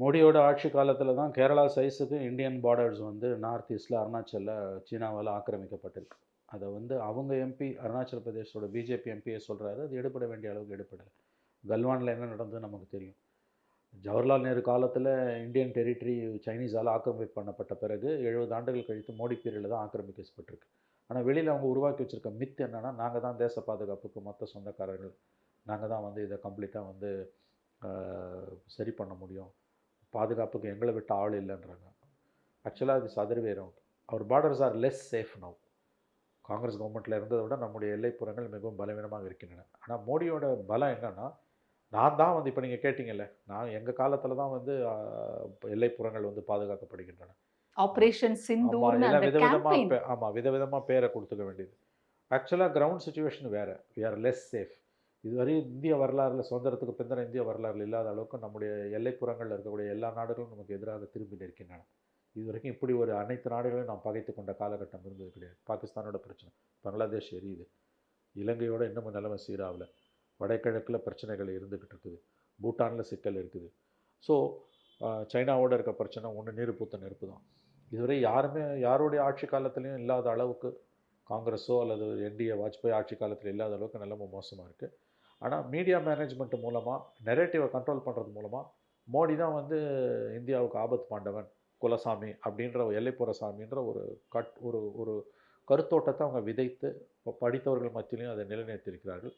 மோடியோட ஆட்சி காலத்தில் தான் கேரளா சைஸுக்கு இந்தியன் பார்டர்ஸ் வந்து நார்த் ஈஸ்டில் அருணாச்சலில் சீனாவால் ஆக்கிரமிக்கப்பட்டிருக்கு. அதை வந்து அவங்க எம்பி அருணாச்சல பிரதேசோட பிஜேபி எம்பியே சொல்கிறாரு, அது எடுபட வேண்டிய அளவுக்கு எடுபடலை. கல்வானில் என்ன நடந்தது நமக்கு தெரியும். ஜவஹர்லால் நேரு காலத்தில் இந்தியன் டெரிட்டரி சைனீஸால் ஆக்கிரமிப்பு பண்ணப்பட்ட பிறகு 70 ஆண்டுகள் கழித்து மோடி பீரியடில் தான் ஆக்கிரமிக்கப்பட்டிருக்கு. ஆனால் வெளியில் அவங்க உருவாக்கி வச்சுருக்க மித் என்னென்னா, நாங்கள் தான் தேச பாதுகாப்புக்கு மொத்த சொந்தக்காரர்கள், நாங்கள் தான் வந்து இதை கம்ப்ளீட்டாக வந்து சரி பண்ண முடியும், பாதுகாப்புக்கு எங்களை விட்ட ஆள் இல்லைன்றாங்க. ஆக்சுவலாக இது the other way round. Our borders are less safe now. Congress கவர்மெண்ட்டில் இருந்ததை விட நம்முடைய எல்லைப்புறங்கள் மிகவும் பலவீனமாக இருக்கின்றன. ஆனால் மோடியோட பலம் என்னென்னா, நான் தான் வந்து இப்போ நீங்கள் கேட்டிங்கல்ல, நான் எங்கள் காலத்தில் தான் வந்து எல்லைப்புறங்கள் வந்து பாதுகாக்கப்படுகின்றன. ஆபரேஷன் ஆமாம், சிந்தூர்னு எல்லாம் அந்த கேம்பெயின். ஆமாம், விதவிதமாக பேரை கொடுத்துக்க வேண்டியது. ஆக்சுவலாக கிரவுண்ட் சுச்சுவேஷன் வேறு. We are less safe. இதுவரை இந்திய வரலாறுல, சுதந்திரத்துக்கு பிந்தின இந்திய வரலாறுல இல்லாத அளவுக்கு நம்முடைய எல்லைப்புறங்களில் இருக்கக்கூடிய எல்லா நாடுகளும் நமக்கு எதிராக திரும்பி நிற்கின்றன. இது வரைக்கும் இப்படி ஒரு அனைத்து நாடுகளையும் நாம் பகைத்து கொண்ட காலகட்டம் இருந்தது கிடையாது. பாகிஸ்தானோட பிரச்சனை, பங்களாதேஷ் எரியுது, இலங்கையோட இன்னமும் நிலைமை சீராகல, வடகிழக்கில் பிரச்சனைகள் இருந்துக்கிட்டு இருக்குது, பூட்டானில் சிக்கல் இருக்குது. ஸோ சைனாவோட இருக்க பிரச்சனை ஒன்று நீர் நெருப்பு தான். இதுவரை யாருடைய ஆட்சி காலத்துலேயும் இல்லாத அளவுக்கு, காங்கிரஸோ அல்லது என்டிஏ வாஜ்பாய் ஆட்சி காலத்தில் இல்லாத அளவுக்கு நிலைமை மோசமாக இருக்குது. ஆனால் மீடியா மேனேஜ்மெண்ட் மூலமாக, நெரேட்டிவை கண்ட்ரோல் பண்ணுறது மூலமாக மோடி தான் வந்து இந்தியாவுக்கு ஆபத்து பாண்டவன், குலசாமி அப்படின்ற எல்லைப்புற சாமின்ற ஒரு ஒரு ஒரு கருத்தோட்டத்தை அவங்க விதைத்து இப்போ படித்தவர்கள் மத்தியிலையும் அதை நிலைநிறுத்தியிருக்கிறார்கள்.